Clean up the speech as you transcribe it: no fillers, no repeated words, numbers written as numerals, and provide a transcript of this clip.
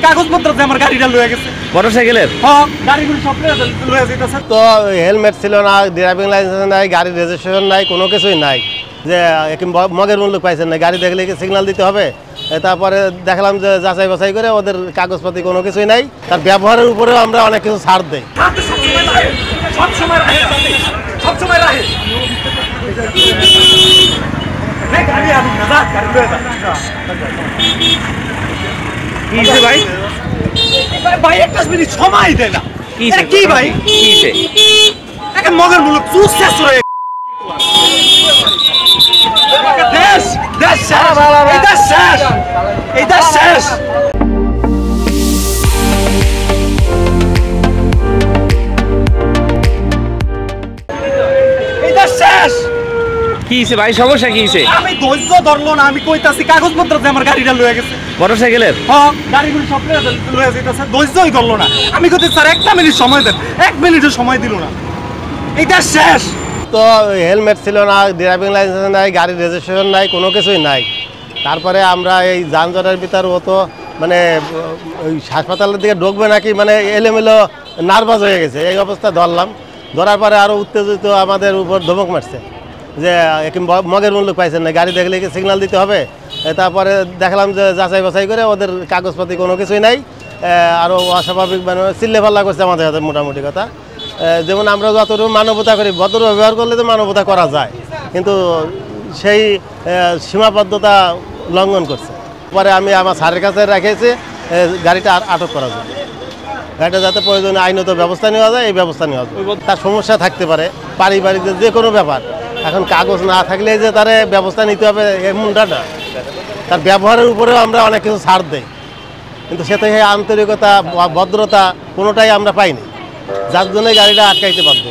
কাগজপত্র আমার গাড়িটা লয়ে গেছে মোটরসাইকেলের গাড়িগুলো সব লয়ে যেতেছে। তো হেলমেট ছিল না, ড্রাইভিং লাইসেন্স নাই, গাড়ির রেজিস্ট্রেশন নাই, কোনো কিছুই নাই। যে মগের মূল্য পাইছেন না, গাড়ি দেখলে কি সিগন্যাল দিতে হবে? তারপরে দেখলাম যে যাচাই বাছাই করে ওদের কাগজপাতি কোনো কিছুই নাই। তার ব্যবহারের উপরেও আমরা অনেক কিছু ছাড় দেই। ভাই ভাই একটা মিনিট সময় দেয় না। কি ভাই মগের মূল্য চুষ শেষ হয়ে দেশ দেশ শেষ এই দেশ শেষ। কি হইছে ভাই, সমস্যা কি হইছে? আমি ধৈর্য ধরলো না, আমি কইতাছি কাগজপত্র যে আমার গাড়িটা লয়ে গেছে মোটরসাইকেলের গাড়িগুলো সব লয়ে যেতেছে। ধৈর্যই ধরলো না, আমি কইতে স্যার একটা মিনিট সময় দেন, 1 মিনিটের সময় দিল না। এটা শেষ। তো হেলমেট ছিল না, ড্রাইভিং লাইসেন্স নাই, গাড়ির রেজিস্ট্রেশন নাই, কোনো কিছুই নাই। তারপরে আমরা এই যানজটের ভিতর তো মানে ওই হাসপাতালের দিকে ঢুকবে নাকি মানে এলোমেলো নার্ভাস হয়ে গেছে। এই অবস্থা ধরলাম, ধরার পরে আরও উত্তেজিত আমাদের উপর ধমক মারছে যে মগের মূল্য পাইছেন না, গাড়ি দেখলে কি সিগন্যাল দিতে হবে? তারপরে দেখলাম যে যাচাই বাছাই করে ওদের কাগজপাতি কোনো কিছুই নাই। আরও অস্বাভাবিক মানে চিল্লে পাল্লা করছে আমাদের হাতে। মোটামুটি কথা যেমন আমরা যতটুকু মানবতা করি, ভদ্র ব্যবহার করলে তো মানবতা করা যায়, কিন্তু সেই সীমাবদ্ধতা লঙ্ঘন করছে। পরে আমি আমার স্যারের কাছে রেখেছি গাড়িটা আটক করা যায়, গাড়িটা যাতে প্রয়োজনে আইনত ব্যবস্থা নেওয়া যায়, এই ব্যবস্থা নেওয়া যায়। তার সমস্যা থাকতে পারে, পারিবারিক যে কোনো ব্যাপার। এখন কাগজ না থাকলে যে তার ব্যবস্থা নিতে হবে এমনটা না। তার ব্যবহারের উপরেও আমরা অনেক কিছু ছাড় দেই, কিন্তু সে থেকে আন্তরিকতা ভদ্রতা কোনোটাই আমরা পাইনি, যার জন্যই গাড়িটা আটকাইতে বাধ্য।